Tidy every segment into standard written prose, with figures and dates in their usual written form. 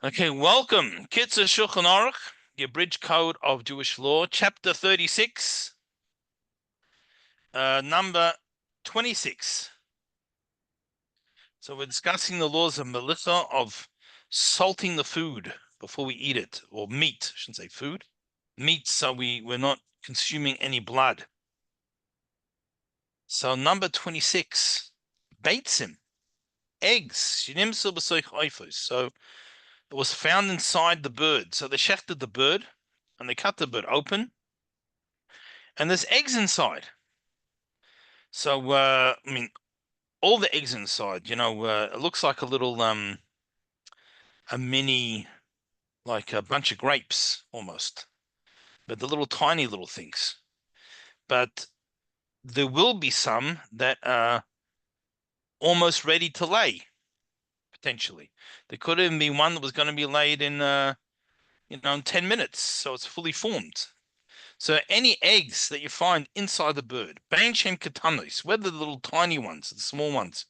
Okay, welcome. Kitzur Shulchan Aruch, your bridge code of Jewish law, chapter 36, number 26. So we're discussing the laws of Melitza, of salting the food before we eat it, or meat, I shouldn't say food. Meat, so we're not consuming any blood. So number 26, beitzim, eggs. So it was found inside the bird. So they shechted the bird, and they cut the bird open, and there's eggs inside. So, I mean, all the eggs inside, it looks like a little, a mini, like a bunch of grapes almost, but the little tiny little things. But there will be some that are almost ready to lay, potentially. There could even be one that was going to be laid in, in 10 minutes. So it's fully formed. So any eggs that you find inside the bird, Bain Shem Katanos, whether the little tiny ones, the small ones,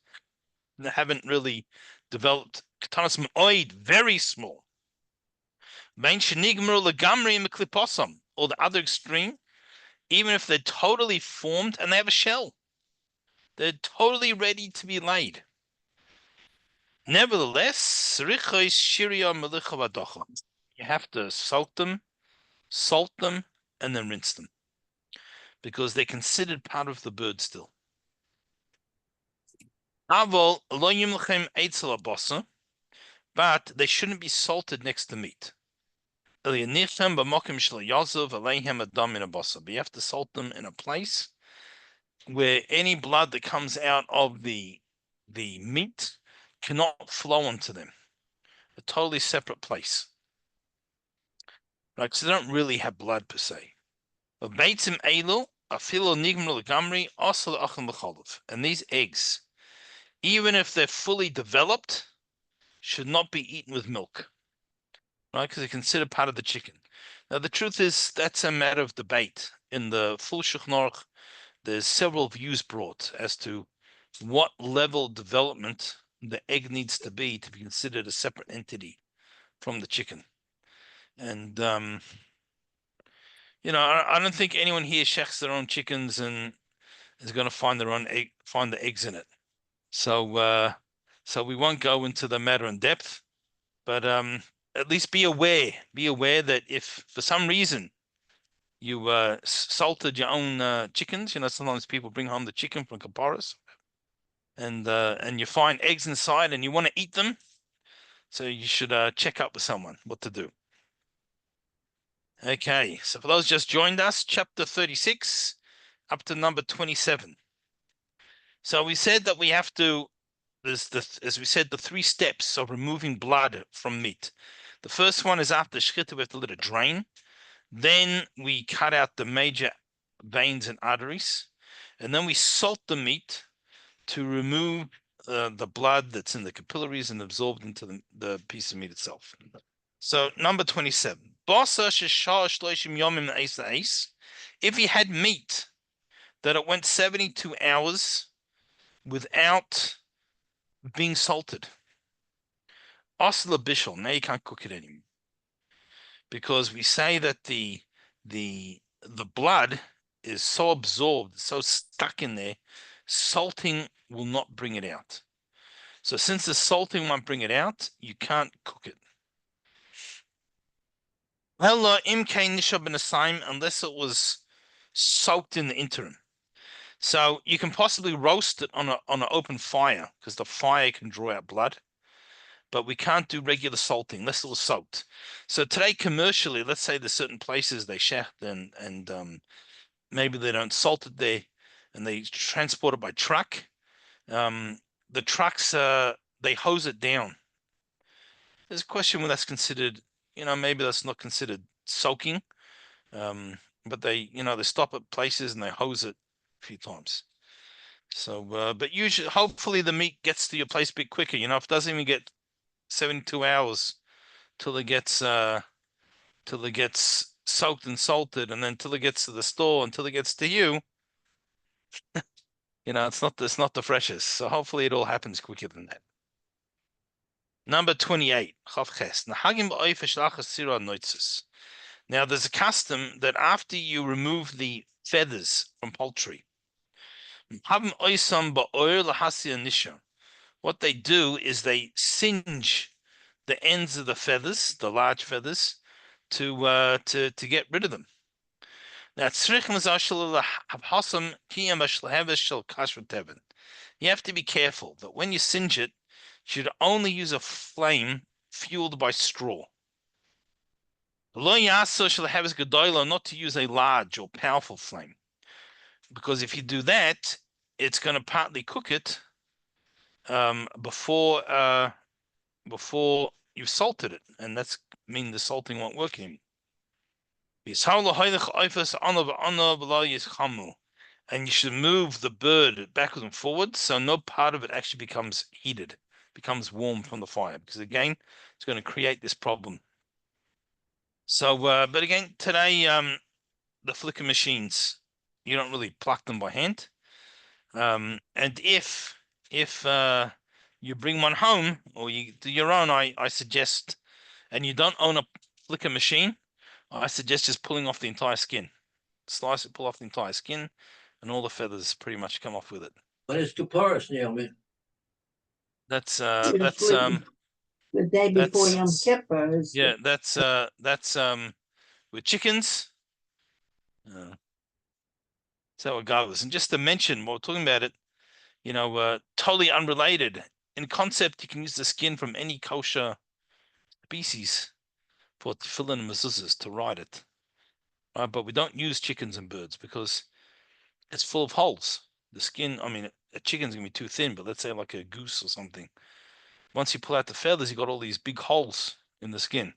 that haven't really developed, Katanos M'oid, very small. Bain Shenigmur Legamri Mekliposam, or the other extreme, even if they're totally formed and they have a shell, they're totally ready to be laid. Nevertheless, you have to salt them, and then rinse them, because they're considered part of the bird still. But they shouldn't be salted next to meat. But you have to salt them in a place where any blood that comes out of the meat cannot flow onto them. A totally separate place. Right? So they don't really have blood per se. And these eggs, even if they're fully developed, should not be eaten with milk. Right? Because they're considered part of the chicken. Now, the truth is, that's a matter of debate. In the full Shulchan Aruch, there's several views brought as to what level of development the egg needs to be considered a separate entity from the chicken. And, I don't think anyone here shechs their own chickens and is going to find the eggs in it. So, so we won't go into the matter in depth, but at least be aware that if for some reason you salted your own chickens, sometimes people bring home the chicken from Kaparas, and you find eggs inside and you want to eat them, so you should check up with someone what to do. Okay, so for those just joined us, chapter 36 up to number 27. So we said that we have to, as we said, the 3 steps of removing blood from meat. The first one is after shechita, we have to let it drain. Then we cut out the major veins and arteries, and then we salt the meat to remove the blood that's in the capillaries and absorbed into the piece of meat itself. So number 27. If you had meat that it went 72 hours without being salted, asla bishul, now you can't cook it anymore, because we say that the blood is so absorbed, so stuck in there, salting will not bring it out. So since the salting won't bring it out, you can't cook it. Unless it was soaked in the interim. So you can possibly roast it on an open fire, because the fire can draw out blood, but we can't do regular salting unless it was soaked. So today, commercially, let's say there's certain places they shecht and maybe they don't salt it there, and they transport it by truck. The trucks, they hose it down. There's a question whether that's considered, maybe that's not considered soaking, but they stop at places and they hose it a few times. So, but usually, hopefully the meat gets to your place a bit quicker. If it doesn't even get 72 hours till it gets soaked and salted, and then till it gets to the store, until it gets to you, it's not the freshest. So hopefully it all happens quicker than that. Number 28. Chavches. Nahagim ba'oifish lachas sira noitzis. Now, there's a custom that after you remove the feathers from poultry, what they do is they singe the ends of the feathers, the large feathers, to get rid of them. Now, you have to be careful that when you singe it, you should only use a flame fueled by straw. Not to use a large or powerful flame, because if you do that, it's going to partly cook it before you've salted it, and that's mean the salting won't work anymore. And you should move the bird backwards and forwards so no part of it actually becomes heated, becomes warm from the fire, because again, it's going to create this problem. So, but again, today, the flicker machines, you don't really pluck them by hand. And if you bring one home or you do your own, I suggest, and you don't own a flicker machine, I suggest just pulling off the entire skin. Slice it, pull off the entire skin, and all the feathers pretty much come off with it. But it's too porous, Naomi. That's the day before Yom Kippur. Yeah, that's with chickens. So it goes. And just to mention, while we're talking about it, totally unrelated. In concept, you can use the skin from any kosher species for tefillin and mezuzahs to ride it. But we don't use chickens and birds because it's full of holes. The skin, I mean, a chicken's going to be too thin, but let's say like a goose or something. Once you pull out the feathers, you got all these big holes in the skin.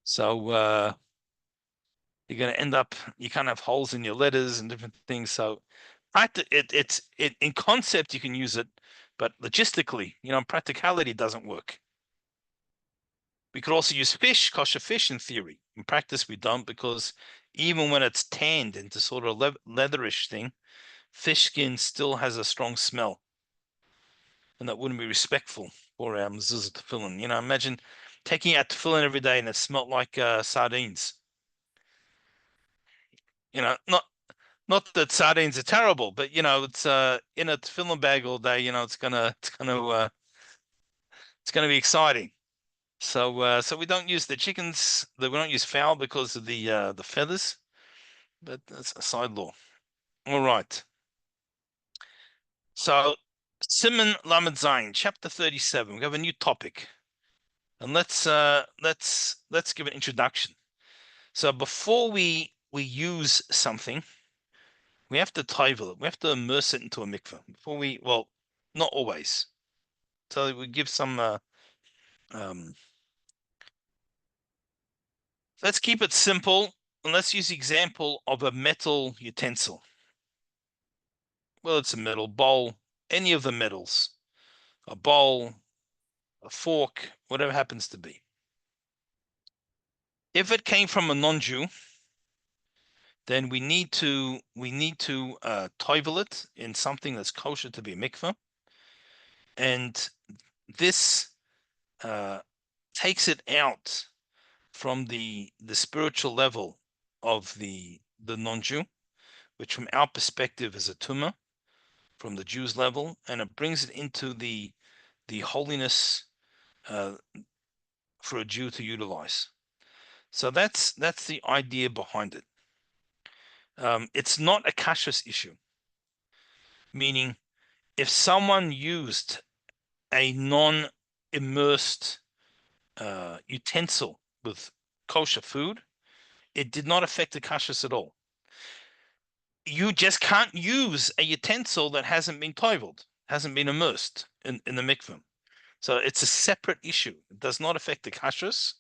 So you're going to end up, you can't have holes in your letters and different things. So in concept, you can use it, but logistically, in practicality, it doesn't work. We could also use fish, kosher fish, in theory. In practice, we don't, because even when it's tanned into sort of leatherish thing, fish skin still has a strong smell, and that wouldn't be respectful for our mezuzah tefillin. Imagine taking out tefillin every day and it smelled like sardines. Not that sardines are terrible, but it's in a tefillin bag all day. It's gonna be exciting. So we don't use the chickens. We don't use fowl because of the feathers. But that's a side law. All right. So Siman Lamed Zayin, chapter 37. We have a new topic, and let's give an introduction. So before we use something, we have to toivel it. We have to immerse it into a mikveh before well, not always. So we give some. Let's keep it simple, and let's use the example of a metal utensil. Well, it's a metal bowl, any of the metals, a bowl, a fork, whatever happens to be. If it came from a non-Jew, then we need to toivel it in something that's kosher to be a mikveh, and this takes it out from the spiritual level of the non-Jew, which from our perspective is a tumah from the Jews' level, and it brings it into the holiness for a Jew to utilize. So that's the idea behind it. It's not a kashrus issue, meaning if someone used a non-immersed utensil with kosher food, it did not affect the kashrus at all. You just can't use a utensil that hasn't been toiveled, hasn't been immersed in the mikveh. So it's a separate issue. It does not affect the kashrus,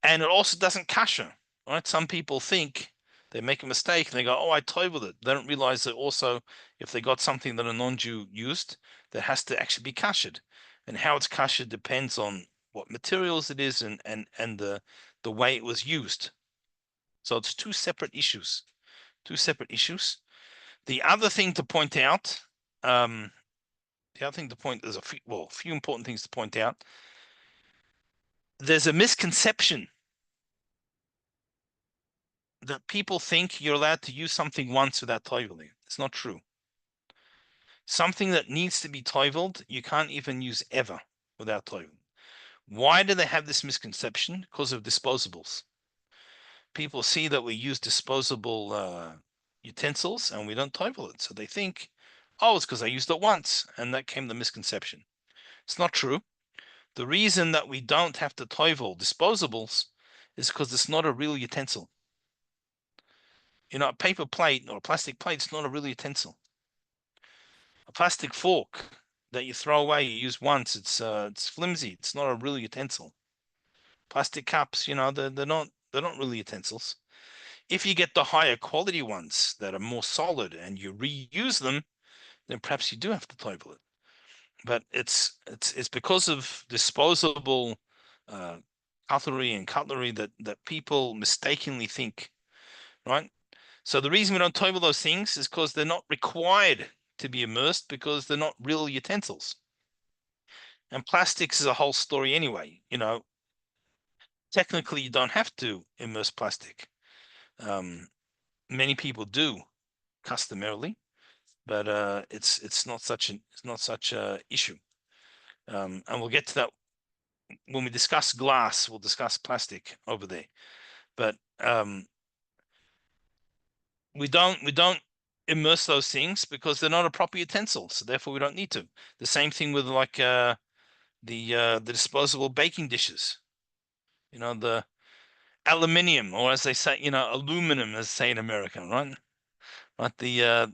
and it also doesn't kasher. Right? Some people think they make a mistake and they go, "Oh, I toiveled it." They don't realize that also, if they got something that a non-Jew used, that has to actually be kashered, and how it's kashered depends on what materials it is and the way it was used. So it's two separate issues. The other thing to point out, there's a few important things to point out. there's a misconception that people think you're allowed to use something once without toiveling. It's not true. Something that needs to be toiveled, you can't even use ever without toiveling. Why do they have this misconception? Because of disposables. People see that we use disposable utensils and we don't toivel it. So they think, oh, it's because I used it once. And that came the misconception. It's not true. The reason that we don't have to toivel disposables is because it's not a real utensil. A paper plate or a plastic plate is not a real utensil. A plastic fork that you throw away, you use once, it's flimsy. It's not a real utensil. Plastic cups, they're not really utensils. If you get the higher quality ones that are more solid and you reuse them, then perhaps you do have to toivel it. But it's because of disposable cutlery that people mistakenly think, right? So the reason we don't toivel those things is because they're not required to be immersed because they're not real utensils. And plastics is a whole story anyway. Technically you don't have to immerse plastic. Many people do customarily, but it's not such a issue. And we'll get to that when we discuss glass. We'll discuss plastic over there, but we don't immerse those things because they're not a proper utensil, so therefore we don't need to. The same thing with like the disposable baking dishes, the aluminium, or as they say, aluminum, as they say in America, right? Right, the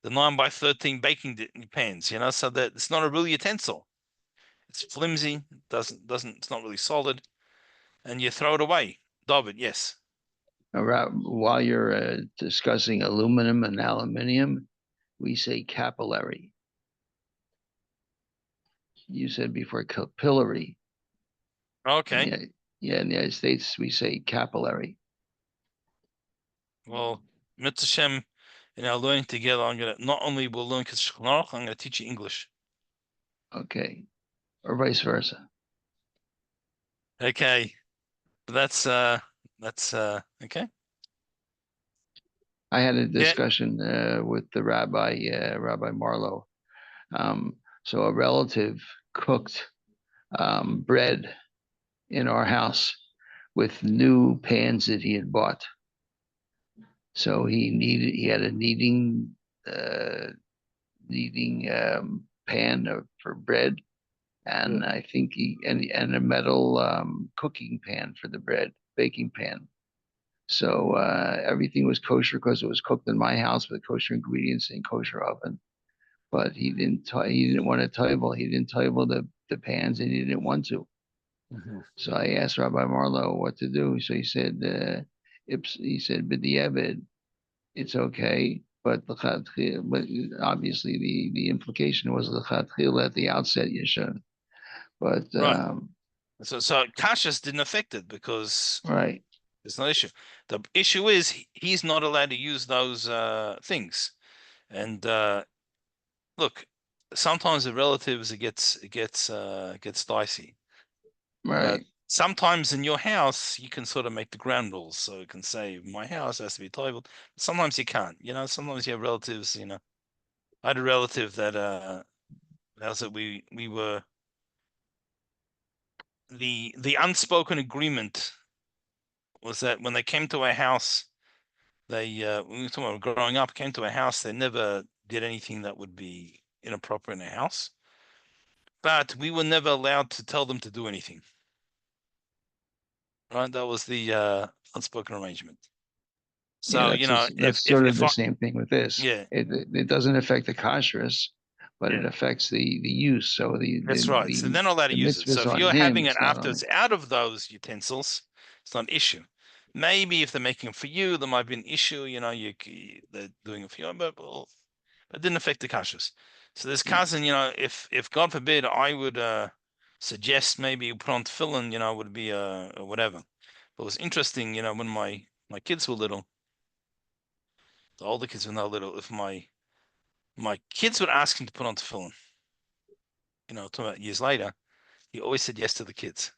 9x13 baking pans, so that it's not a real utensil. It's flimsy, it's not really solid, and you throw it away. David, yes. While you're discussing aluminum and aluminium, we say capillary. You said before capillary. Okay. Yeah, in the United States, we say capillary. Well, Mitzvah Shem, learning together, not only will learn I'm going to teach you English. Okay. Or vice versa. Okay. That's okay. I had a discussion with the Rabbi Marlowe. So a relative cooked bread in our house with new pans that he had bought. So he had a kneading pan for bread, and I think and a metal cooking pan for the bread, baking pan. So everything was kosher because it was cooked in my house with kosher ingredients and kosher oven. But he didn't want to toivel. He didn't toivel the pans, and he didn't want to. Mm-hmm. So I asked Rabbi Marlowe what to do. So he said, "B'diavad, it's okay, but but obviously the implication was the at the outset you should." But Right. So Kashas didn't affect it because right, there's no issue. The issue is he's not allowed to use those things. And look, sometimes the relatives it gets dicey. But right, sometimes in your house you can sort of make the ground rules. So you can say my house has to be toiveled. Sometimes you can't. Sometimes you have relatives. I had a relative that we were the unspoken agreement was that when they came to our house, when we were talking about growing up, came to our house, they never did anything that would be inappropriate in our house. But we were never allowed to tell them to do anything. Right? That was the unspoken arrangement. So, yeah, if that's sort of the I, same thing with this. yeah, It doesn't affect the kashrus, but it yeah, affects the use. So that's right. So they're not allowed to the use it. So mitzvah's if on you're him. having it It's not after on it's out of those utensils, it's not an issue. Maybe if they're making it for you, there might be an issue. They're doing it for you, but it didn't affect the kashrus. So this cousin, if God forbid, I would suggest maybe put on tefillin, would be whatever. But it was interesting, when my kids were little, the older kids were not little. If my kids would ask him to put on tefillin, talking about years later, he always said yes to the kids.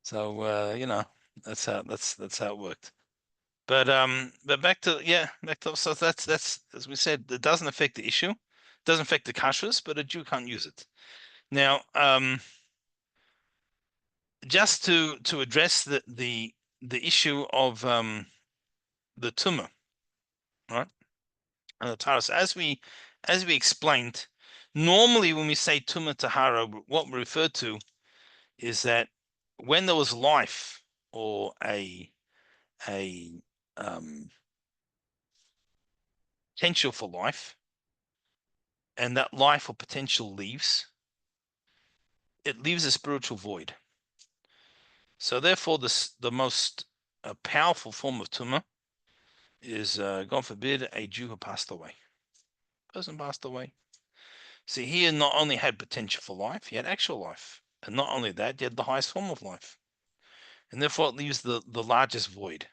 So you know, that's how it worked. But back to so that's as we said, it doesn't affect the issue, it doesn't affect the kashrus, but a Jew can't use it. Now, just to address the issue of the tumah, right? And the taharos, as we explained, normally when we say tumah tahara, what we refer to is that when there was life or a potential for life, and that life or potential leaves, it leaves a spiritual void. So therefore, the most powerful form of tumah is, God forbid, a Jew who passed away. Person passed away. See, he not only had potential for life, he had actual life. And not only that, he had the highest form of life. And therefore, it leaves the largest void.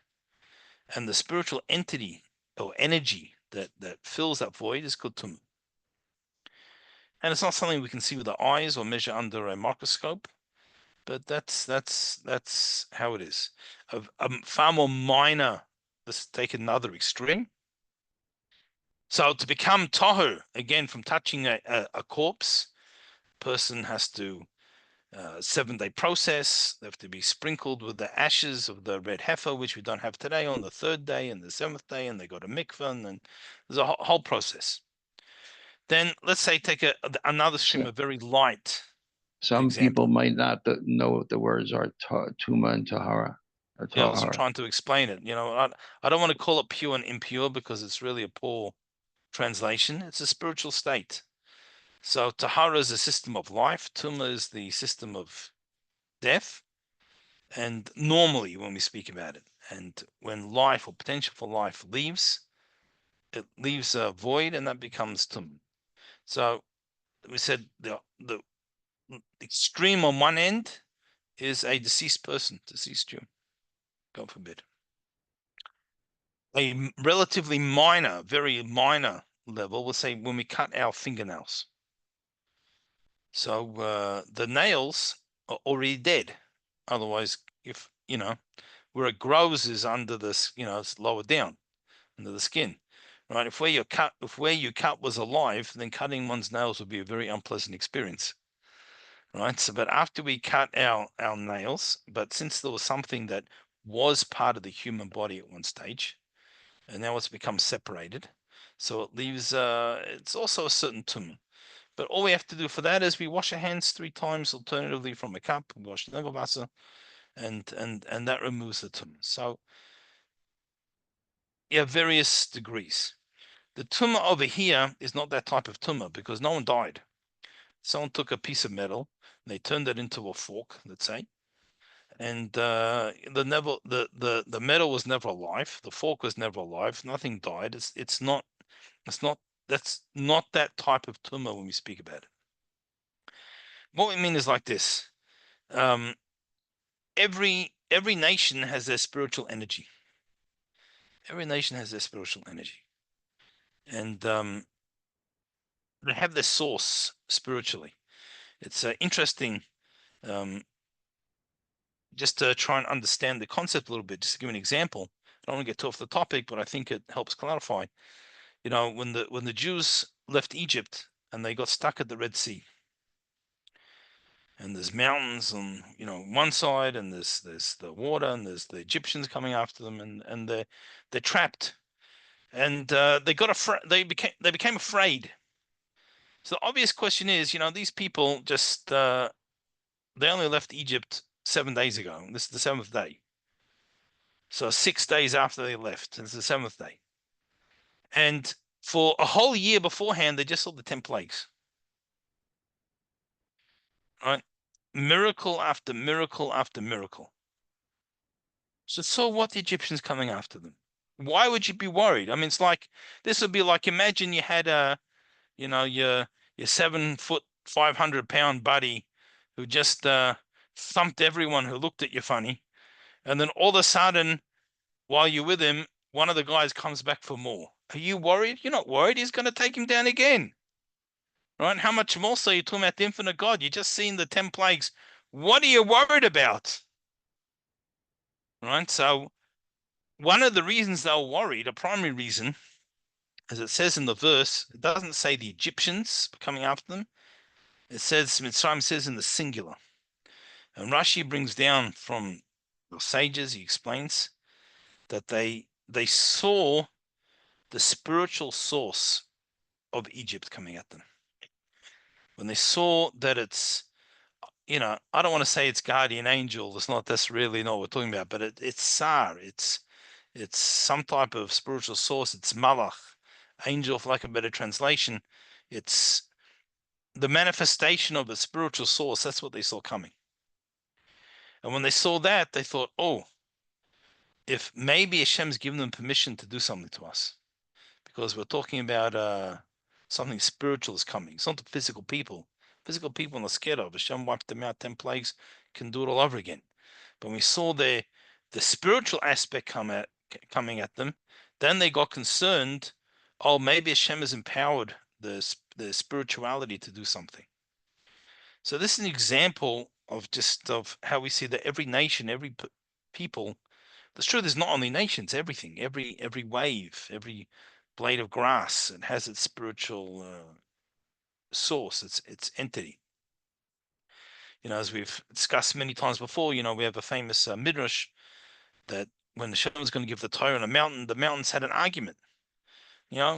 And the spiritual entity or energy that fills that void is called tumah. And it's not something we can see with the eyes or measure under a microscope, but that's how it is. A far more minor, let's take another extreme. So to become tahor, again, from touching a corpse, person has to 7-day process. They have to be sprinkled with the ashes of the red heifer, which we don't have today, on the 3rd day and the 7th day, and they go to mikvah, and there's a whole process. Then let's say take another stream, a very light. Some example. People might not know what the words are, tuma and tahara. Yeah, I was trying to explain it. You know, I don't want to call it pure and impure because it's really a poor translation. It's a spiritual state. So tahara is a system of life. Tumah is the system of death. And normally when we speak about it, and when life or potential for life leaves, it leaves a void, and that becomes tumah. So we said the extreme on one end is a deceased person, deceased Jew, God forbid. A relatively minor, very minor level, we'll say when we cut our fingernails. So the nails are already dead. Otherwise, if you know, where it grows is under this, you know, it's lower down under the skin, right? If where you cut was alive, then cutting one's nails would be a very unpleasant experience, right? So, but after we cut our nails, but since there was something that was part of the human body at one stage, and now it's become separated, so it leaves. It's also a certain tumah. But all we have to do for that is we wash our hands 3 times, alternatively from a cup, we wash the Wasser, and that removes the tumah. So you have various degrees. The tumah over here is not that type of tumah because no one died. Someone took a piece of metal, they turned it into a fork, let's say, and the metal was never alive, the fork was never alive, nothing died. That's not that type of tumah when we speak about it. What we mean is like this. Every nation has their spiritual energy. Every nation has their spiritual energy, and they have their source spiritually. It's interesting, just to try and understand the concept a little bit. Just to give an example, I don't want to get too off the topic, but I think it helps clarify. You know, when the Jews left Egypt and they got stuck at the Red Sea, and there's mountains on, you know, one side, and there's the water, and there's the Egyptians coming after them, and they're trapped, and they became afraid. So the obvious question is, you know, these people just they only left Egypt 7 days ago. This is the 7th day. So 6 days after they left, it's the 7th day. And for a whole year beforehand, they just saw the 10 plagues. Right? Miracle after miracle after miracle. So what, the Egyptians coming after them? Why would you be worried? I mean, it's like, this would be like, imagine you had you know, your 7 foot, 500-pound buddy who just thumped everyone who looked at you funny. And then all of a sudden, while you're with him, one of the guys comes back for more. Are you worried? You're not worried. He's going to take him down again. Right? How much more so you're talking about the infinite God? You're just seeing the 10 plagues. What are you worried about? right? So one of the reasons they were worried, a primary reason, as it says in the verse, it doesn't say the Egyptians coming after them. It says, Mitzrayim says in the singular. And Rashi brings down from the sages, he explains, that they saw the spiritual source of Egypt coming at them. When they saw that it's, I don't want to say it's guardian angel. That's really not what we're talking about, but it's Sar. It's some type of spiritual source. It's Malach, angel, for lack of a better translation. It's the manifestation of a spiritual source. That's what they saw coming. And when they saw that, they thought, oh, if maybe Hashem's given them permission to do something to us, because we're talking about something spiritual is coming. It's not the physical people. Physical people are not scared of. Hashem wiped them out, 10 plagues, can do it all over again. But when we saw the spiritual aspect coming at them, then they got concerned. Oh, maybe Hashem has empowered the spirituality to do something. So this is an example of how we see that every nation, every people. The truth is not only nations, everything, every wave, every blade of grass, it has its spiritual source, its entity. As we've discussed many times before, we have a famous midrash that when the Shem was going to give the Torah on a mountain, the mountains had an argument.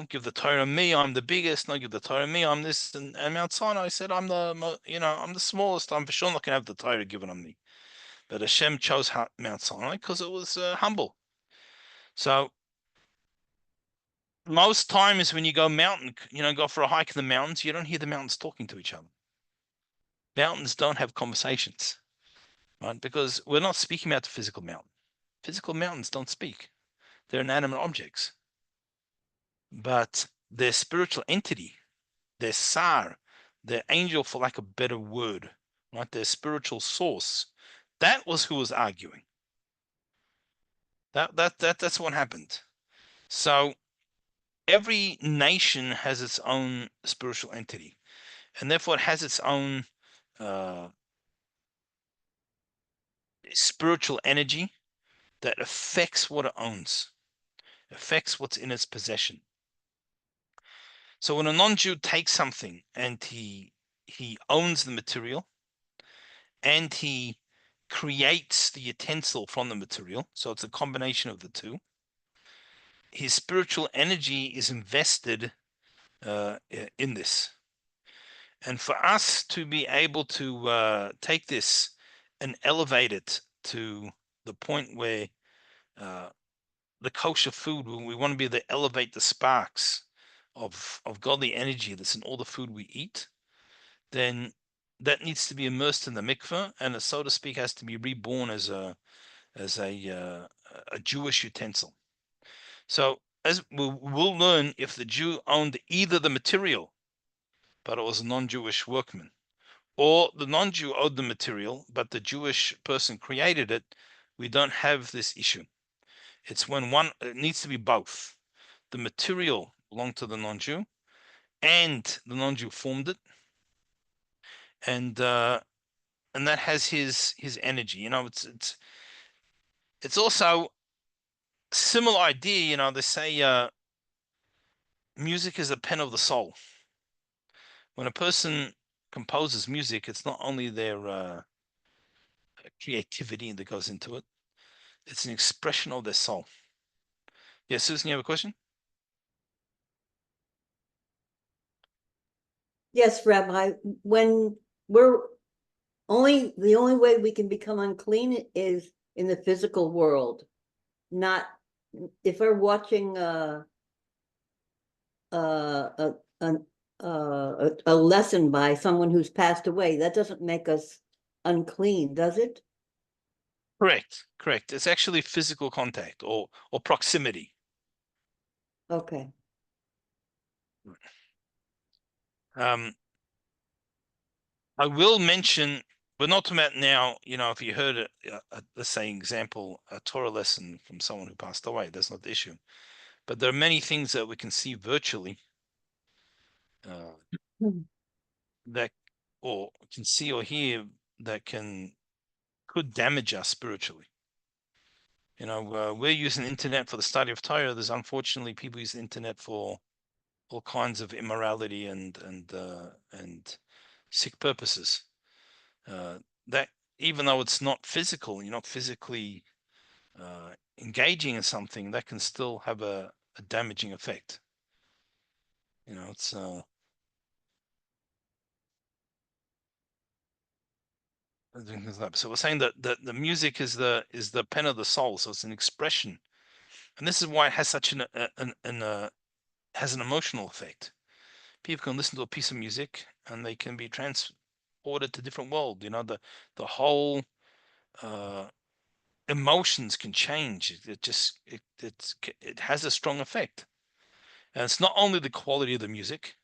Give the Torah me, I'm the biggest. No, give the Torah me, I'm this. And Mount Sinai said, I'm the smallest. I'm for sure not going to have the Torah given on me. But Hashem chose Mount Sinai because it was humble. So most times when you go go for a hike in the mountains, you don't hear the mountains talking to each other. Mountains don't have conversations, right? Because we're not speaking about the physical mountain. Physical mountains don't speak. They're inanimate objects. But their spiritual entity, their sar, their angel, for lack of a better word, right? Their spiritual source, that was who was arguing. That's what happened. So every nation has its own spiritual entity, and therefore it has its own spiritual energy that affects what it owns, affects what's in its possession. So when a non-Jew takes something and he owns the material and he creates the utensil from the material, so it's a combination of the two, his spiritual energy is invested in this. And for us to be able to take this and elevate it to the point where the kosher food, when we want to be able to elevate the sparks of godly energy that's in all the food we eat, then that needs to be immersed in the mikveh, and it, so to speak, has to be reborn as a Jewish utensil. So as we'll learn, if the Jew owned either the material, but it was a non-Jewish workman, or the non-Jew owned the material, but the Jewish person created it, we don't have this issue. It's when it needs to be both. The material belonged to the non-Jew, and the non-Jew formed it, and that has his energy. It's also similar idea. They say music is a pen of the soul. When a person composes music, it's not only their creativity that goes into it; it's an expression of their soul. Yes, Susan, you have a question? Yes, Rabbi, when the only way we can become unclean is in the physical world, not if we're watching a lesson by someone who's passed away. That doesn't make us unclean, does it? Correct. It's actually physical contact or proximity. Okay. I will mention, but not to that now. If you heard let's say, example, a Torah lesson from someone who passed away, that's not the issue. But there are many things that we can see virtually that, or can see or hear that could damage us spiritually. we're using the internet for the study of Torah. There's unfortunately people use the internet for all kinds of immorality and sick purposes. That even though it's not physical, you're not physically engaging in something, that can still have a damaging effect. It's so we're saying that the music is the pen of the soul, so it's an expression, and this is why it has such has an emotional effect. People can listen to a piece of music and they can be transported to a different world. The whole emotions can change. It has a strong effect, and it's not only the quality of the music.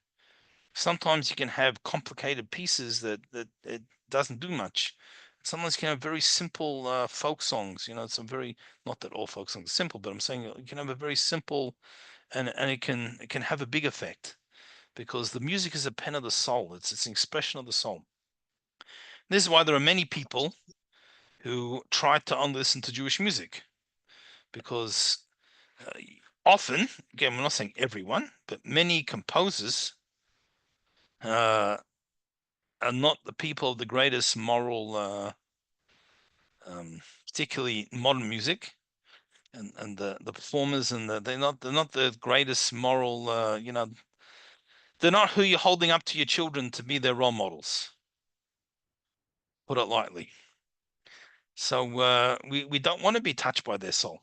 Sometimes you can have complicated pieces that it doesn't do much. Sometimes you can have very simple folk songs. Some very, not that all folk songs are simple, but I'm saying you can have a very simple, and it can have a big effect, because the music is a pen of the soul. It's an expression of the soul. This is why there are many people who try to only listen to Jewish music, because often, again, we're not saying everyone, but many composers are not the people of the greatest moral, particularly modern music, and the performers, and they're not the greatest moral. They're not who you're holding up to your children to be their role models. Put it lightly. So we don't want to be touched by their soul.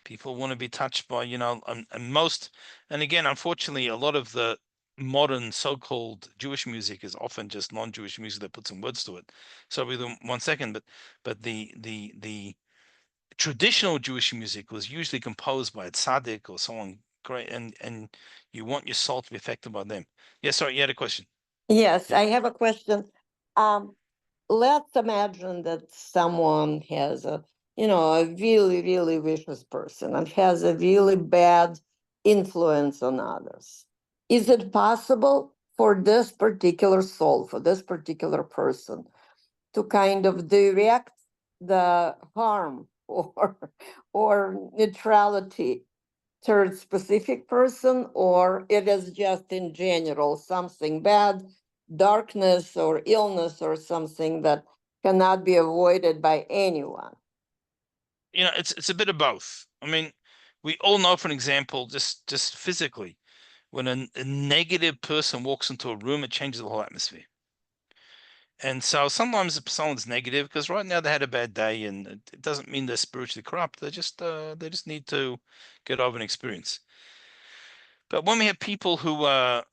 People want to be touched by, and again, unfortunately, a lot of the modern so-called Jewish music is often just non-Jewish music that puts some words to it. So with 1 second, but the traditional Jewish music was usually composed by a tzaddik or someone great, and you want your soul to be affected by them. Yeah, sorry, you had a question. Yes, I have a question. Let's imagine that someone has a really, really vicious person and has a really bad influence on others. Is it possible for this particular soul, for this particular person, to kind of direct the harm or neutrality towards specific person, or it is just in general something bad, darkness or illness or something that cannot be avoided by anyone? It's a bit of both. I mean, we all know, for an example, just physically, when a negative person walks into a room, it changes the whole atmosphere. And so sometimes if someone's negative, because right now they had a bad day, and it doesn't mean they're spiritually corrupt. They just need to get over an experience. But when we have people who I'm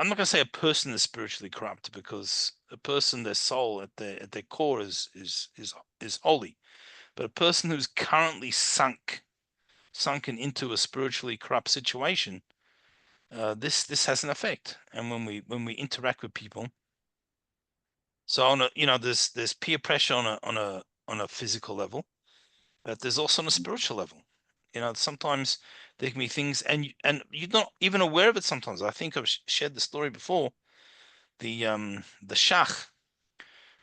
not going to say a person is spiritually corrupt, because a person, their soul at their core is holy. But a person who's currently sunken into a spiritually corrupt situation, this has an effect. And when we interact with people, so there's peer pressure on a physical level, but there's also on a spiritual level. Sometimes there can be things, and you're not even aware of it sometimes. I think I've shared the story before. The Shach,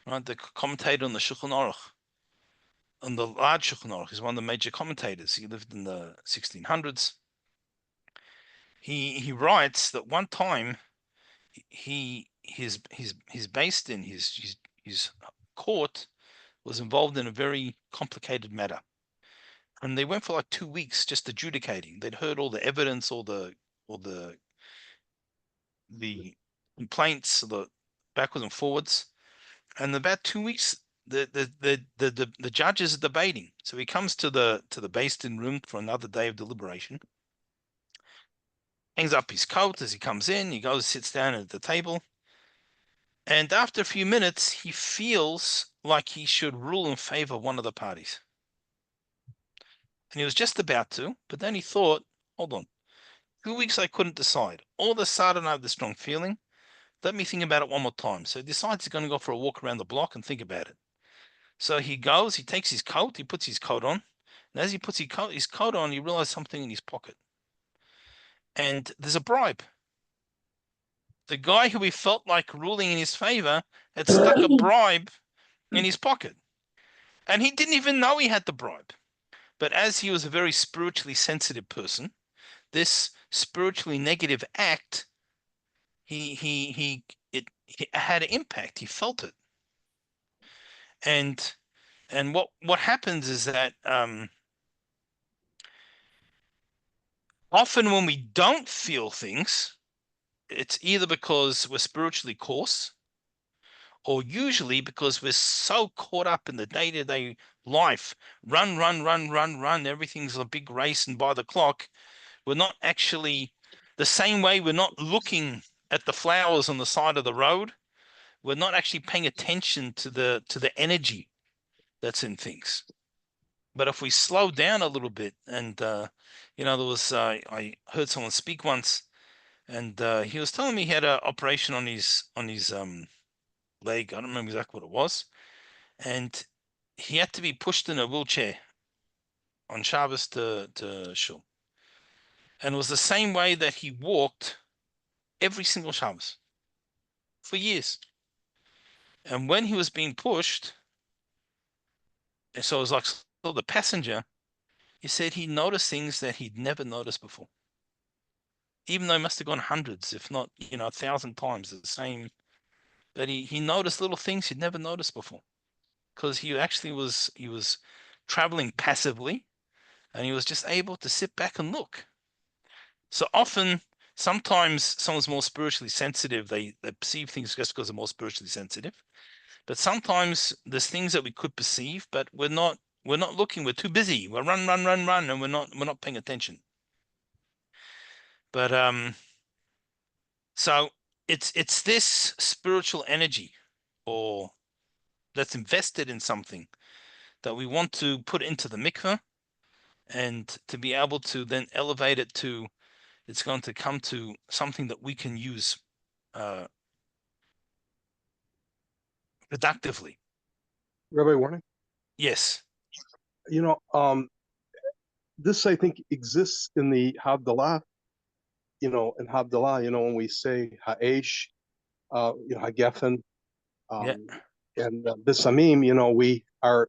right, the commentator on the Shulchan Aruch, on the large Shulchan Aruch, is one of the major commentators. He lived in the 1600s. He writes that one time his based in his court was involved in a very complicated matter, and they went for like 2 weeks just adjudicating. They'd heard all the evidence, all the complaints, the backwards and forwards, and about 2 weeks, the judges are debating. So he comes to the based in room for another day of deliberation, hangs up his coat as he comes in. He goes, sits down at the table, and after a few minutes, he feels like he should rule in favor of one of the parties. And he was just about to, but then he thought, hold on, 2 weeks I couldn't decide. All of a sudden I have this strong feeling. Let me think about it one more time. So he decides he's going to go for a walk around the block and think about it. So he goes, he takes his coat, he puts his coat on. And as he puts his coat on, he realizes something in his pocket. And there's a bribe. the guy who he felt like ruling in his favor had stuck a bribe in his pocket. And he didn't even know he had the bribe. But as he was a very spiritually sensitive person, this spiritually negative act, it had an impact. He felt it. And what happens is that often when we don't feel things, it's either because we're spiritually coarse, or usually because we're so caught up in the day-to-day life, run, everything's a big race and by the clock. We're not actually the same way. We're not looking at the flowers on the side of the road. We're not actually paying attention to the energy that's in things. But if we slow down a little bit, and there was I heard someone speak once, and he was telling me he had an operation on his leg. I don't remember exactly what it was, and he had to be pushed in a wheelchair on Shabbos to shul. And it was the same way that he walked every single Shabbos for years. And when he was being pushed, and so it was like so the passenger, he said he noticed things that he'd never noticed before. Even though he must have gone hundreds, if not, 1,000 times the same, but he noticed little things he'd never noticed before. Because he was traveling passively, and he was just able to sit back and look. So often, sometimes someone's more spiritually sensitive. They perceive things just because they're more spiritually sensitive. But sometimes there's things that we could perceive, but we're not looking. We're too busy. We're run, and we're not paying attention. But so it's this spiritual energy, or that's invested in something, that we want to put into the mikveh, and to be able to then elevate it to, it's going to come to something that we can use productively. Rabbi Warning, Yes. This I think exists in the Havdalah, in Havdalah, when we say Ha'esh, Hagefen, Yeah. and Bisamim, we are,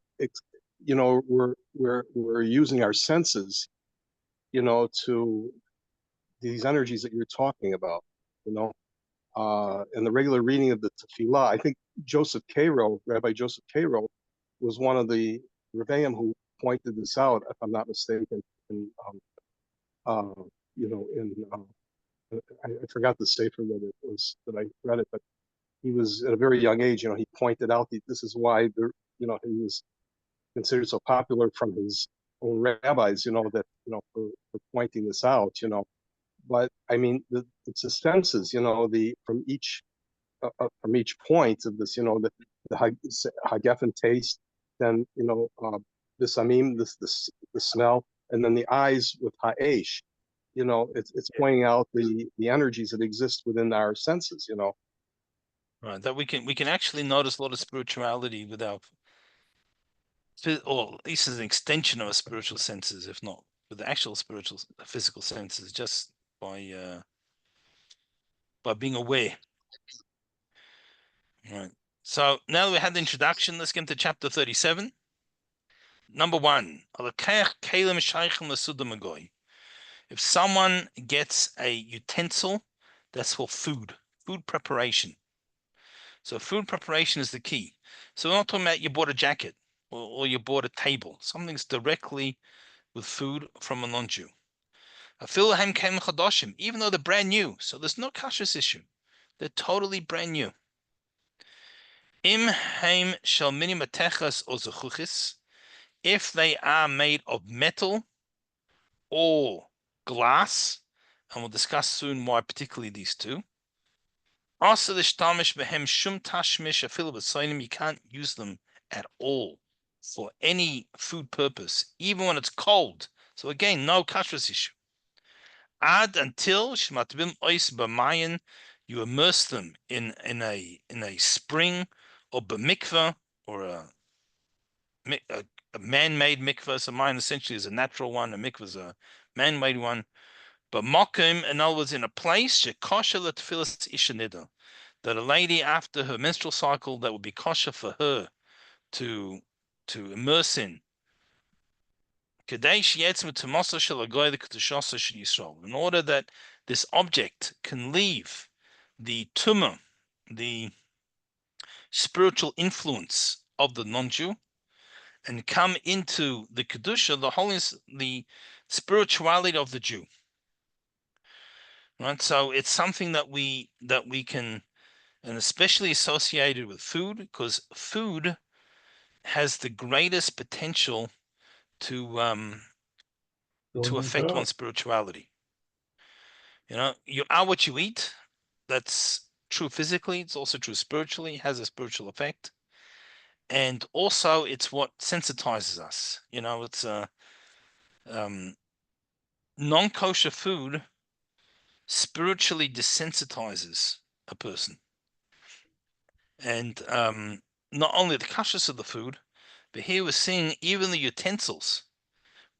we're using our senses, to these energies that you're talking about, and the regular reading of the Tefillah. I think Rabbi Joseph Cairo, was one of the Rebbeim who pointed this out, if I'm not mistaken. I forgot the sefer that it was that I read it, but he was at a very young age. He pointed out that this is why he was considered so popular from his own rabbis. For pointing this out. But I mean, it's the senses. From each point of this. The Hagefen taste, then the samim, the smell, and then the eyes with ha'esh. It's pointing out the energies that exist within our senses. Right. That we can actually notice a lot of spirituality without, or at least as an extension of our spiritual senses, if not with the actual spiritual physical senses, just by being aware. Right. So now that we had the introduction, let's get into chapter 37. Number 1, if someone gets a utensil that's for food preparation. So food preparation is the key. So we're not talking about you bought a jacket or you bought a table. Something's directly with food from a non-Jew. Even though they're brand new, so there's no kashrus issue. They're totally brand new. If they are made of metal or glass, and we'll discuss soon why particularly these two. You can't use them at all for any food purpose, even when it's cold. So again, no kashrus issue. Until you immerse them in a spring, or b'mikveh, or a man-made mikveh. So mine essentially is a natural one. A mikveh is a man-made one. But mokim, in other words, in a place shekosher letfilas isha nida, that a lady after her menstrual cycle, that would be kosher for her to immerse in. In order that this object can leave the tumor, the spiritual influence of the non-Jew, and come into the kedusha, the holiness, the spirituality of the Jew. Right, so it's something that we can, and especially associated with food, because food has the greatest potential to affect one's spirituality. You are what you eat. That's true physically. It's also true spiritually. It has a spiritual effect. And also it's what sensitizes us. It's non-kosher food spiritually desensitizes a person. And not only the kashrus of the food, but here we're seeing even the utensils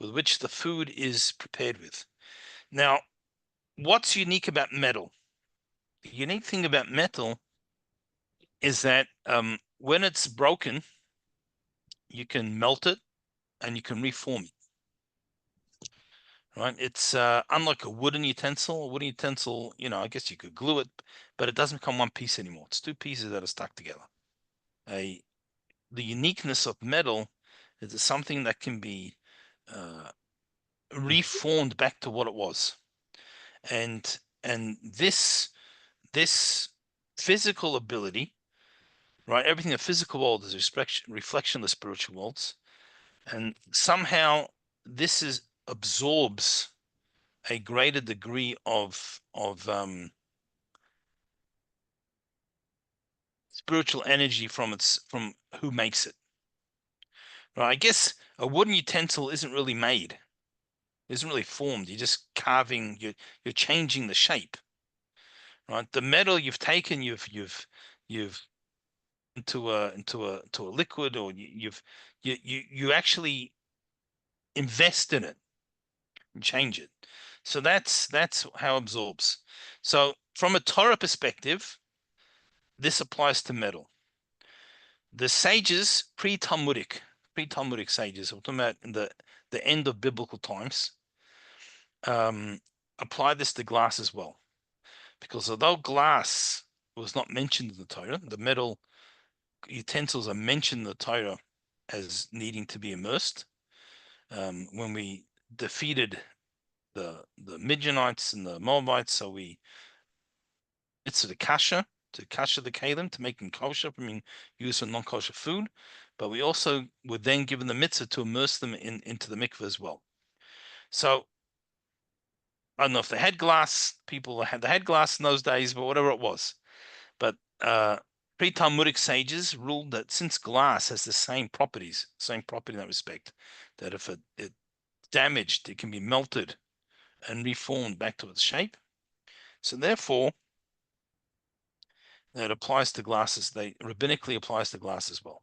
with which the food is prepared with. Now, what's unique about metal? The unique thing about metal is that when it's broken, you can melt it and you can reform it. Right? It's unlike a wooden utensil. A wooden utensil, I guess you could glue it, but it doesn't become one piece anymore. It's two pieces that are stuck together. The uniqueness of metal is it's something that can be reformed back to what it was. And this physical ability, right? Everything in the physical world is a reflection of the spiritual worlds. And somehow this absorbs a greater degree of spiritual energy from who makes it. Right? I guess a wooden utensil isn't really made, isn't really formed. You're just carving. You're changing the shape. Right? The metal you've taken, you've into a liquid, or you actually invest in it and change it. So that's how it absorbs. So from a Torah perspective, this applies to metal. The sages, pre-Talmudic sages, we're talking about in the end of biblical times, apply this to glass as well. Because although glass was not mentioned in the Torah, the metal utensils are mentioned in the Torah as needing to be immersed. When we defeated the Midianites and the Moabites, so it's the kasha, to kasha the kalim, to make them kosher from being used for non-kosher food, but we also were then given the mitzvah to immerse them into the mikveh as well. So I don't know if they had glass, people had glass in those days, but whatever it was. But pre-Talmudic sages ruled that since glass has the same property in that respect, that if it damaged, it can be melted and reformed back to its shape. So therefore, it applies to glasses. They rabbinically applies to glass as well.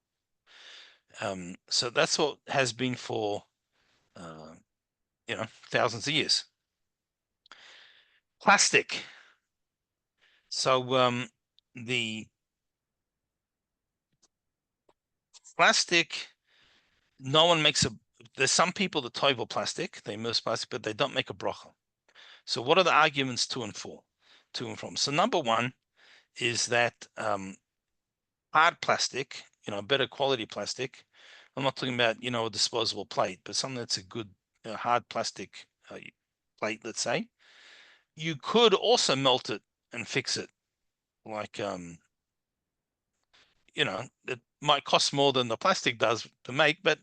So that's what has been for thousands of years. Plastic. So the plastic, no one makes there's some people that toivel plastic, they immerse plastic, but they don't make a bracha. So what are the arguments to and from? So number one is that hard plastic, better quality plastic. I'm not talking about, a disposable plate, but something that's a good hard plastic plate, let's say. You could also melt it and fix it. Like, it might cost more than the plastic does to make, but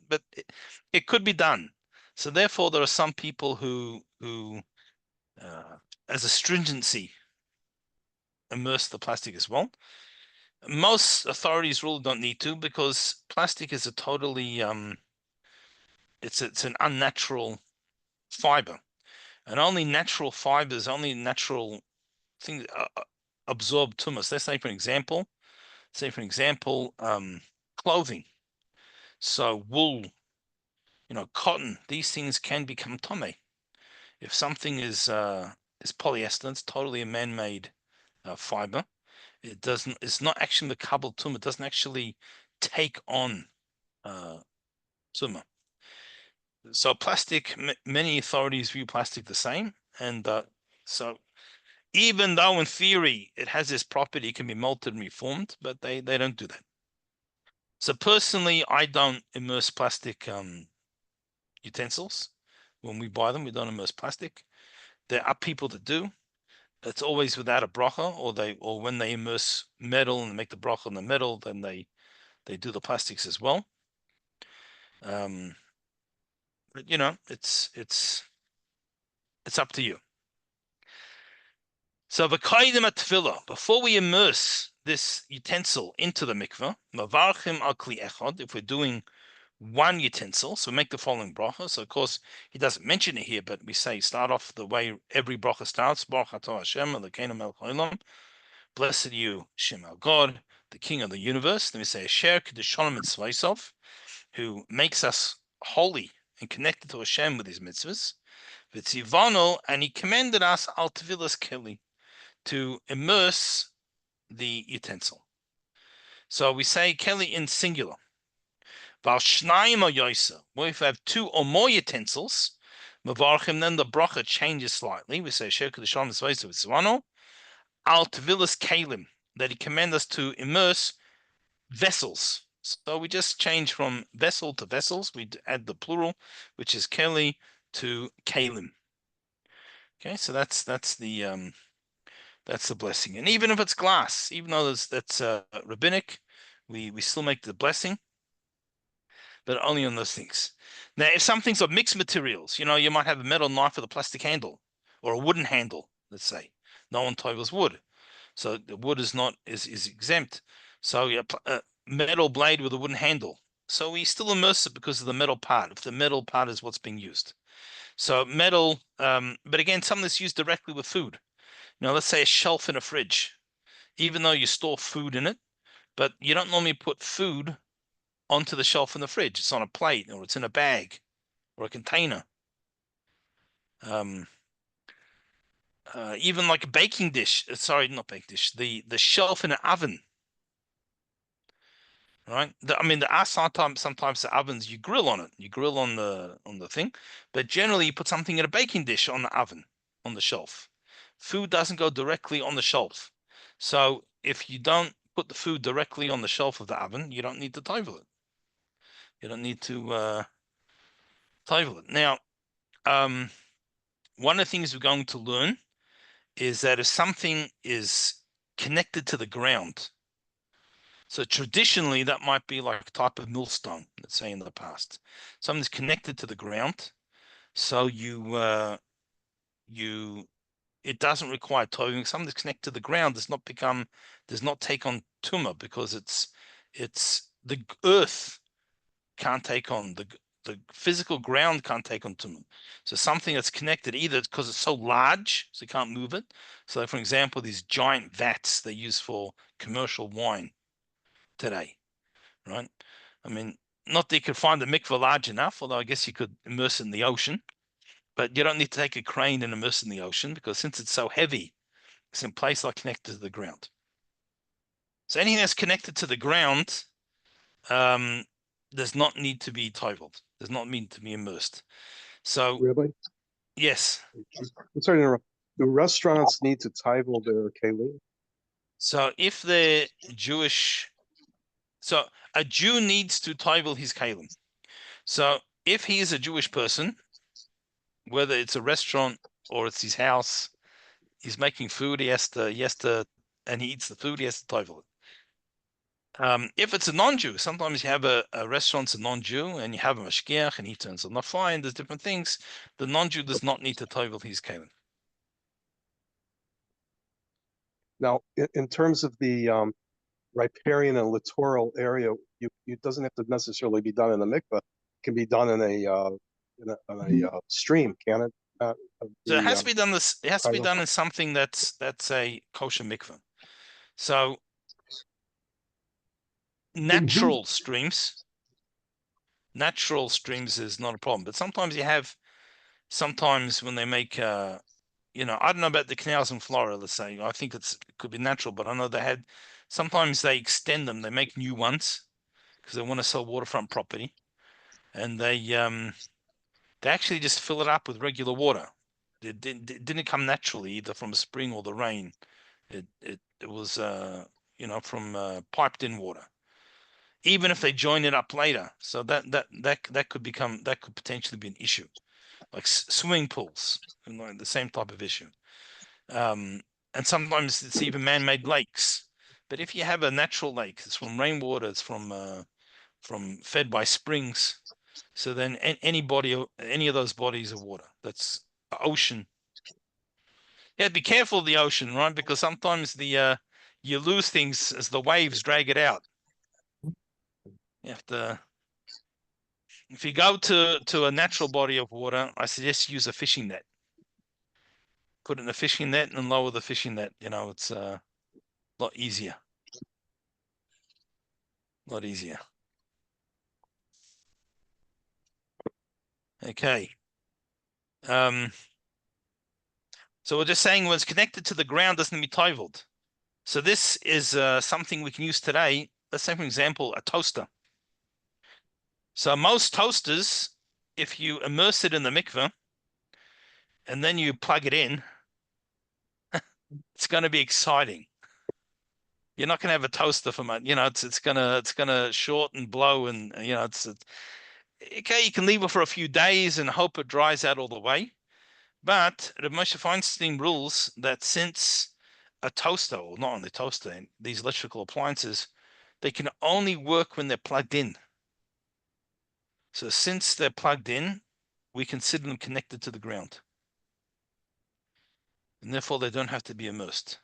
it could be done. So therefore, there are some people who as a stringency, immerse the plastic as well. Most authorities really don't need to, because plastic is a totally it's an unnatural fiber, and only natural fibers, only natural things absorb tumas. Let's say for example, clothing. So wool, cotton, these things can become tame If something is polyester, it's totally a man-made fiber. It doesn't. It's not actually the kabel tumah. It doesn't actually take on tumah. So plastic. Many authorities view plastic the same, and so even though in theory it has this property, it can be melted and reformed, but they don't do that. So personally, I don't immerse plastic utensils. When we buy them, we don't immerse plastic. There are people that do. It's always without a bracha, or when they immerse metal and make the bracha on the metal, then they do the plastics as well. But you know, it's up to you. So v'kaidem atfila, before we immerse this utensil into the mikveh, mavarchim al kli echad, if we're doing one utensil, so we make the following bracha. So of course he doesn't mention it here, but we say start off the way every bracha starts: Baruch atah Hashem Elokeinu melech haolam. Blessed are you, Shem our God, the King of the universe. Then we say Asher kedushanim mitzvosov, who makes us holy and connected to Hashem with his mitzvahs. V'tzivano, and he commanded us al tevilas keli, to immerse the utensil. So we say keli in singular. Val shnayim yoisa. Well, if we have two or more utensils, mavarchim, then the bracha changes slightly. We say Asher kedushanim mitzvosov v'tzivano al tevilas kelim, that he commanded us to immerse vessels. So we just change from vessel to vessels. We add the plural, which is keli, to kalim. Okay, so that's the blessing. And even if it's glass, even though that's rabbinic, we still make the blessing, but only on those things. Now, if some things are mixed materials, you know, you might have a metal knife with a plastic handle or a wooden handle. Let's say no one tovels wood, so the wood is exempt. So a metal blade with a wooden handle. So we still immerse it because of the metal part, if the metal part is what's being used. So metal, but again, something that's used directly with food. You know, let's say a shelf in a fridge, even though you store food in it, but you don't normally put food onto the shelf in the fridge. It's on a plate, or it's in a bag or a container. Even like a baking dish, sorry, not baking dish, the shelf in an oven. Right. There are sometimes the ovens you grill on it. You grill on the thing, but generally you put something in a baking dish on the oven, on the shelf. Food doesn't go directly on the shelf. So if you don't put the food directly on the shelf of the oven, you don't need to tovel it. You don't need to tovel it. Now, one of the things we're going to learn is that if something is connected to the ground, so traditionally, that might be like a type of millstone, let's say in the past. Something's connected to the ground, so it doesn't require towing. Something that's connected to the ground does not take on tumah, because it's the earth can't take on the physical ground can't take on tumah. So something that's connected, either because it's so large, so you can't move it. So like, for example, these giant vats they use for commercial wine today, right? Not that you could find the mikveh large enough, although I guess you could immerse it in the ocean, but you don't need to take a crane and immerse in the ocean, because since it's so heavy, it's in place like connected to the ground. So anything that's connected to the ground does not need to be toveled, does not need to be immersed. So, Rabbi, yes. I'm sorry to interrupt. Do restaurants need to tovel their keli? So if they're Jewish, so a Jew needs to tovel his kalim. So if he is a Jewish person, whether it's a restaurant or it's his house, he's making food, he has to, and he eats the food, he has to tovel it. If it's a non-Jew, sometimes you have a restaurant's a non-Jew, and you have a mashgiach, and he turns on the fire, and there's different things. The non-Jew does not need to tovel his kalim. Now, in terms of the riparian and littoral area, it doesn't have to necessarily be done in a mikveh. It can be done in a stream, can it? So it has to be done it has to be done in something that's a kosher mikveh. So natural streams is not a problem, but sometimes you have sometimes when they make, I don't know about the canals in Florida, let's say. I think it could be natural, but I know sometimes they extend them. They make new ones because they want to sell waterfront property. And they actually just fill it up with regular water. It didn't come naturally either from a spring or the rain. It was, from piped in water. Even if they join it up later, so that could potentially be an issue, like swimming pools, and like the same type of issue. And sometimes it's even man-made lakes. But if you have a natural lake, it's from rainwater, it's from fed by springs. So then any of those bodies of water, that's ocean. Yeah, be careful of the ocean, right? Because sometimes you lose things as the waves drag it out. You have to. If you go to a natural body of water, I suggest use a fishing net. Put it in a fishing net and lower the fishing net. It's a lot easier. A lot easier. Okay. So we're just saying when it's connected to the ground doesn't be toivled. So this is something we can use today. Let's say, for example, a toaster. So most toasters, if you immerse it in the mikveh and then you plug it in, it's going to be exciting. You're not going to have a toaster for much, it's gonna short and blow, and it's okay. You can leave it for a few days and hope it dries out all the way. But Rav Moshe Feinstein rules that since a toaster, or not only toaster, these electrical appliances, they can only work when they're plugged in. So since they're plugged in, we consider them connected to the ground. And therefore they don't have to be immersed.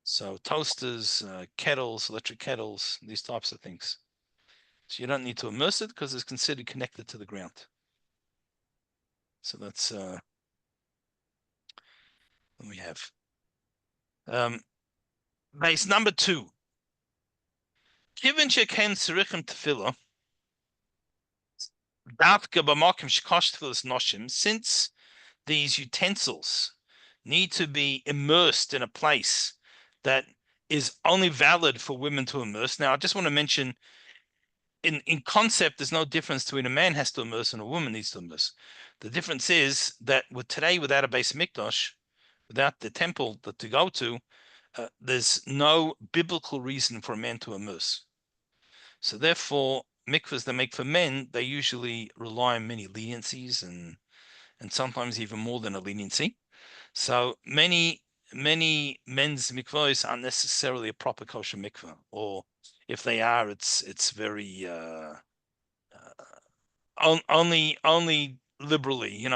So toasters, kettles, electric kettles, these types of things. So you don't need to immerse it because it's considered connected to the ground. So that's what we have. Base number 2. Given sheken tzrichim tefillah, dafka b'makom shekosh tefillas noshim, since these utensils need to be immersed in a place that is only valid for women to immerse. Now, I just want to mention, in concept, there's no difference between a man has to immerse and a woman needs to immerse. The difference is that today, without a base mikdash, without the temple to go to, there's no biblical reason for a man to immerse. So therefore, mikvahs they make for men, they usually rely on many leniencies and sometimes even more than a leniency. So many men's mikvahs aren't necessarily a proper kosher mikvah, or if they are, it's very only liberally,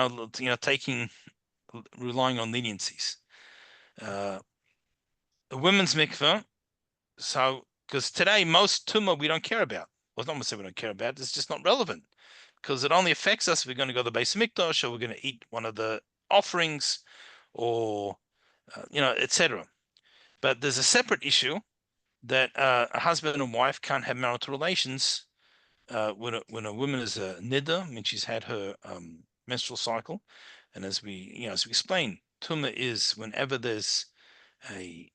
relying on leniencies. The women's mikvah, so because today most tumah we don't care about. Well, not say we don't care about. It's just not relevant because it only affects us if we're going to go to the base of mikdash, or we're going to eat one of the offerings, or etc. But there's a separate issue that a husband and wife can't have marital relations when a woman is a niddah, I mean she's had her menstrual cycle, and as we explained, tumah is whenever there's a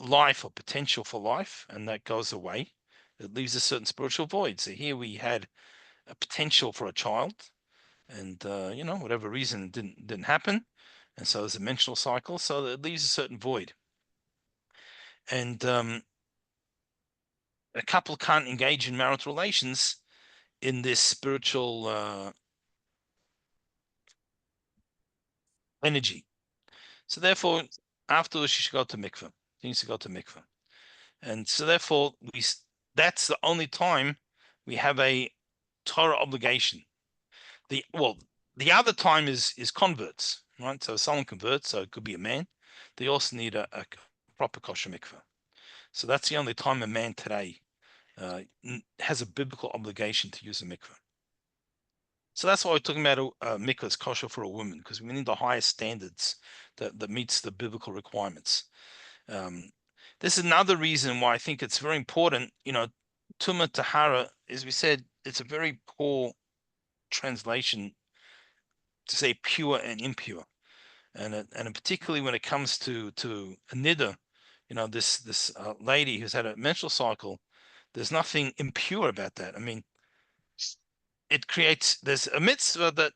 life or potential for life, and that goes away, it leaves a certain spiritual void. So here we had a potential for a child, and whatever reason didn't happen, and so there's a menstrual cycle, so it leaves a certain void, and a couple can't engage in marital relations in this spiritual energy. So therefore, afterwards she should go to mikveh. She needs to go to mikveh, and so therefore that's the only time we have a Torah obligation. The other time is converts, right? So if someone converts, so it could be a man, they also need a proper kosher mikveh. So that's the only time a man today has a biblical obligation to use a mikveh. So that's why we're talking about a mikveh that's kosher for a woman, because we need the highest standards that meets the biblical requirements. This is another reason why I think it's very important. Tumah tahara, as we said, it's a very poor translation to say pure and impure, and particularly when it comes to a niddah, this lady who's had a menstrual cycle, there's nothing impure about that. I mean, there's a mitzvah that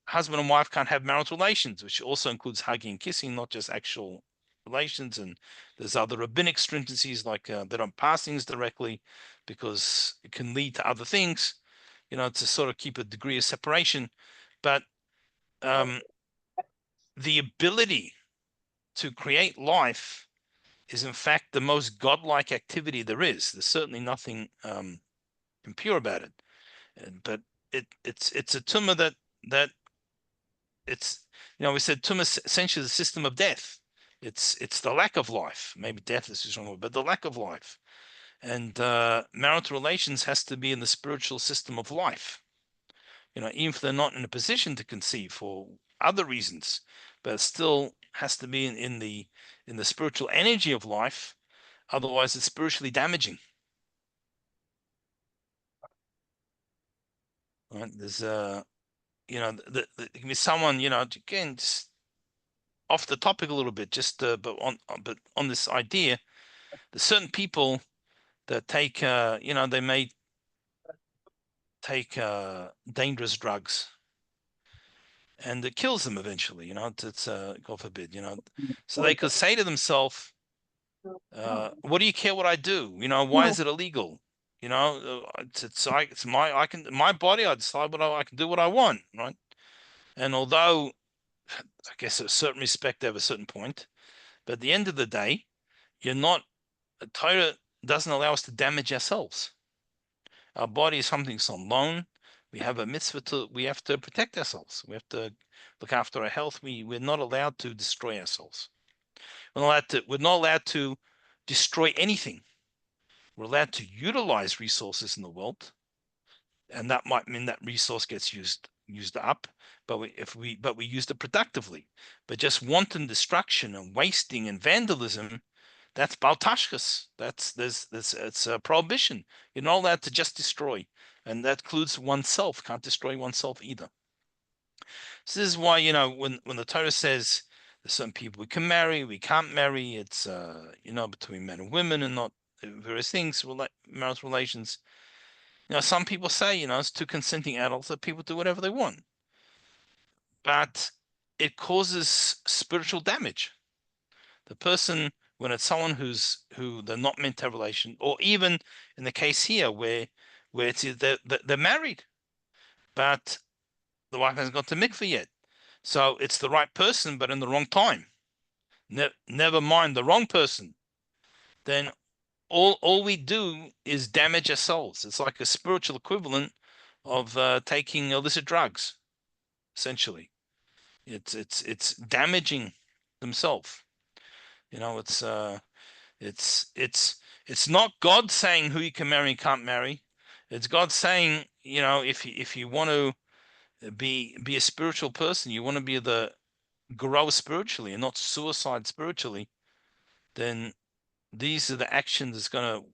husband and wife can't have marital relations, which also includes hugging and kissing, not just actual relations. And there's other rabbinic stringencies like they don't pass things directly because it can lead to other things, to sort of keep a degree of separation. But the ability to create life is in fact the most godlike activity there is. There's certainly nothing impure about it, but it's a tumah that it's we said tumah is essentially the system of death. It's the lack of life. Maybe death is too wrong, but the lack of life. And marital relations has to be in the spiritual system of life. Even if they're not in a position to conceive for other reasons, but it still has to be in the spiritual energy of life. Otherwise, it's spiritually damaging. Right? There's there can be someone, again, just off the topic a little bit, just but on this idea, there's certain people that take they may take dangerous drugs, and it kills them eventually. It's God forbid. So they could say to themselves, "What do you care what I do? Why is it illegal? It's my body. I decide what I can do what I want, right? And although I guess a certain respect they have a certain point, but at the end of the day, Torah doesn't allow us to damage ourselves. Our body is something that's on loan. We have a mitzvah we have to protect ourselves. We have to look after our health. We're not allowed to destroy ourselves. We're not allowed to destroy anything. We're allowed to utilize resources in the world, and that might mean that resource gets used up. But we used it productively. But just wanton destruction and wasting and vandalism, that's baltashkas. It's a prohibition. You're not allowed to just destroy, and that includes oneself. Can't destroy oneself either. So this is why when the Torah says there's some people we can marry, we can't marry. It's between men and women, and not various things, marital relations. Some people say it's two consenting adults that people do whatever they want, but it causes spiritual damage. The person, when it's someone who they're not meant to have a relation, or even in the case here where it's they're married, but the wife hasn't got to mikveh yet, so it's the right person but in the wrong time. Never mind the wrong person. Then all we do is damage ourselves. It's like a spiritual equivalent of taking illicit drugs. Essentially, it's damaging themselves. It's not God saying who you can marry and can't marry. It's God saying, if you want to be a spiritual person, you want to be grow spiritually and not suicide spiritually, then these are the actions that's going to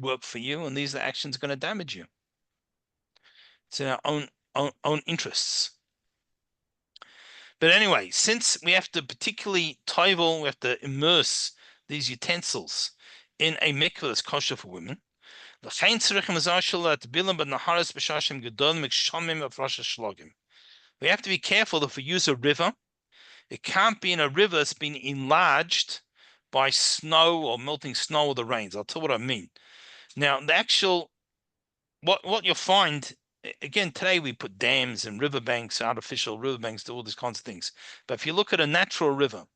work for you, and these are the actions going to damage you. It's in our own interests. But anyway, since we have to particularly we have to immerse these utensils in a mikveh that's kosher for women, we have to be careful if we use a river. It can't be in a river that's been enlarged by snow or melting snow or the rains. I'll tell you what I mean. Now, what you'll find, again, today we put dams and riverbanks, artificial riverbanks, do all these kinds of things. But if you look at a natural river,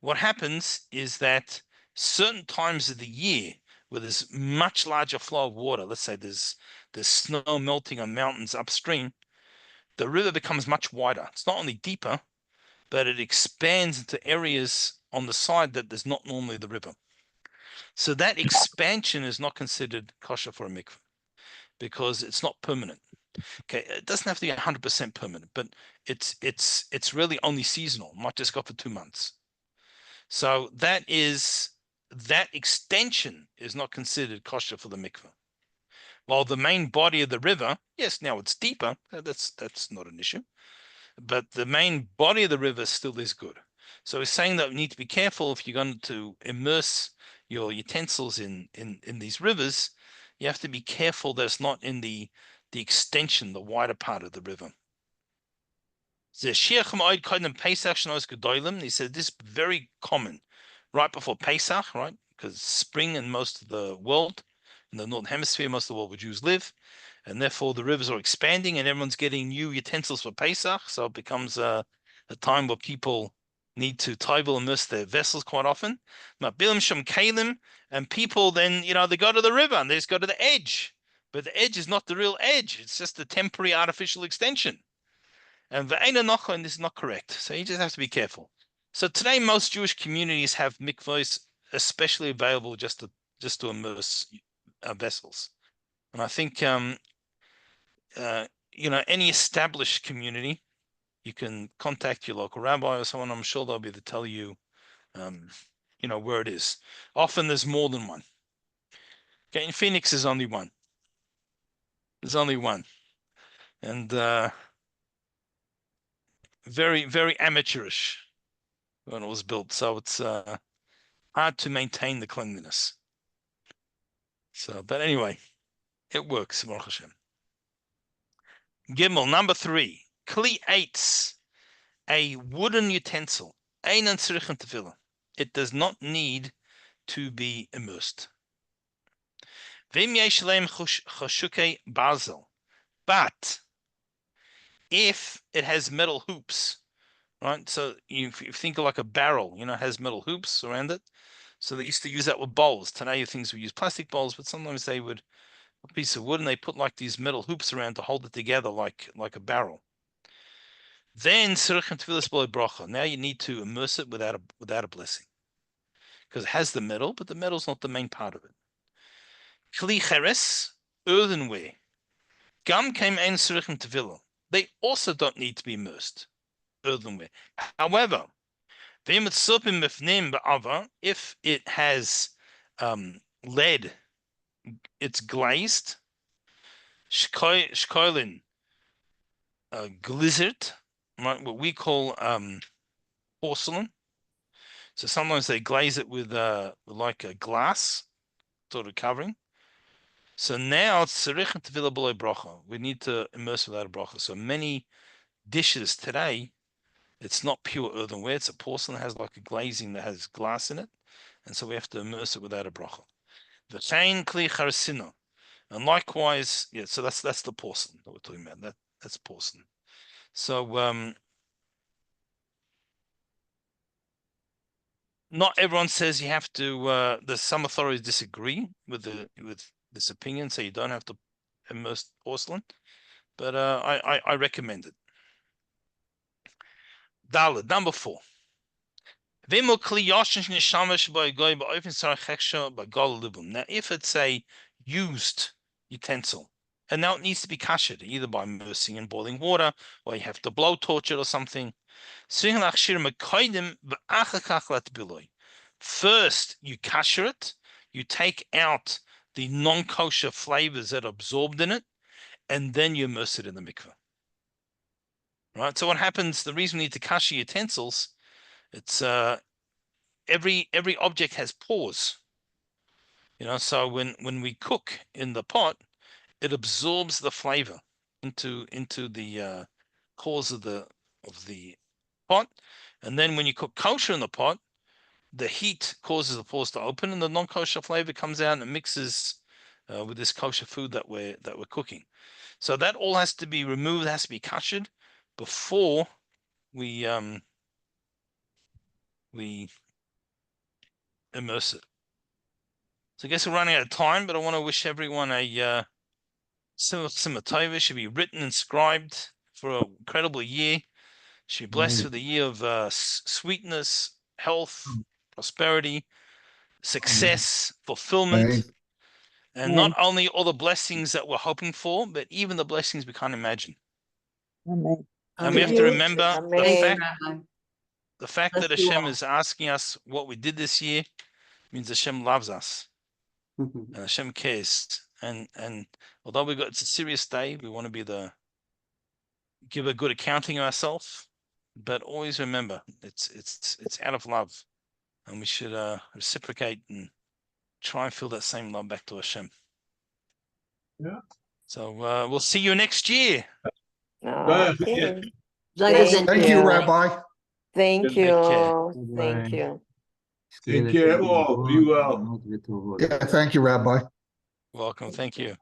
what happens is that certain times of the year where there's much larger flow of water, let's say there's snow melting on mountains upstream, the river becomes much wider. It's not only deeper, but it expands into areas on the side that there's not normally the river. So that expansion is not considered kosher for a mikveh because it's not permanent. Okay, it doesn't have to be 100% permanent, but it's really only seasonal. Might just go for 2 months. So that extension is not considered kosher for the mikveh. While the main body of the river, yes, now it's deeper. That's not an issue. but the main body of the river still is good. So he's saying that we need to be careful if you're going to immerse your utensils in these rivers. You have to be careful that it's not in the extension, the wider part of the river. He said this is very common right before Pesach, right? Because spring in most of the world, in the Northern Hemisphere, most of the world where Jews live, and therefore the rivers are expanding and everyone's getting new utensils for Pesach. So it becomes a time where people need to table immerse their vessels quite often. And people then, they go to the river and they just go to the edge. But the edge is not the real edge. It's just a temporary artificial extension. And this is not correct. So you just have to be careful. So today, most Jewish communities have mikvahs especially available just to immerse vessels. And I think any established community, you can contact your local rabbi or someone. I'm sure they'll be able to tell you, where it is. Often there's more than one. Okay, in Phoenix, there's only one. There's only one, and very, very amateurish when it was built. So it's hard to maintain the cleanliness. So, but anyway, it works. Baruch Hashem. Gimel number 3. Kli eitz, a wooden utensil. Einan tzrichen tefillah. It does not need to be immersed. Vim yesh leim chashukei bazel. But if it has metal hoops, right? So you think of like a barrel, it has metal hoops around it. So they used to use that with bowls. Today, things we use plastic bowls, but sometimes they would a piece of wood and they put like these metal hoops around to hold it together like a barrel. Then now you need to immerse it without a blessing, because it has the metal, but the metal's not the main part of it. Kli cheres, earthenware. Gam came ein tzrichen tefillah. They also don't need to be immersed. Earthenware. However, if it has lead, it's glazed. Shkoilin, glizzard, right? What we call porcelain. So sometimes they glaze it with like a glass sort of covering. So now it's tzarich tefillah b'lo bracha. We need to immerse without a bracha. So many dishes today, it's not pure earthenware. It's a porcelain that has like a glazing that has glass in it, and so we have to immerse it without a bracha. V'chein kli charasina, and likewise, yeah. So that's the porcelain that we're talking about. That's porcelain. So not everyone says you have to. There's some authorities disagree with this opinion, so you don't have to immerse porcelain. But I recommend it. Daled, number 4. Now, if it's a used utensil, and now it needs to be kashered, either by immersing in boiling water, or you have to blow torch it or something. First, you kasher it, you take out the non-kosher flavors that are absorbed in it, and then you immerse it in the mikveh. Right. So what happens? The reason we need to kasher utensils, it's every object has pores. So when we cook in the pot, it absorbs the flavor into the pores of the pot, and then when you cook kosher in the pot, the heat causes the pores to open, and the non-kosher flavor comes out and it mixes with this kosher food that we're cooking. So that all has to be removed, has to be kashered before we immerse it. So I guess we're running out of time, but I want to wish everyone a Simcha Tova. Should be written and scribed for an incredible year. Should be blessed with a year of sweetness, health, prosperity, success, fulfillment, and not only all the blessings that we're hoping for, but even the blessings we can't imagine. And we have to remember the fact that Bless you Hashem all. is asking us what we did this year means Hashem loves us and Hashem cares. And although it's a serious day, we want to be the give a good accounting of ourselves, but always remember it's out of love, and we should reciprocate and try and feel that same love back to Hashem. Yeah. So we'll see you next year. Okay. Thank Thank you, Rabbi. Thank Take care. you. Thank you. Take care all. Be well. Yeah, thank you, Rabbi. Welcome. Thank you.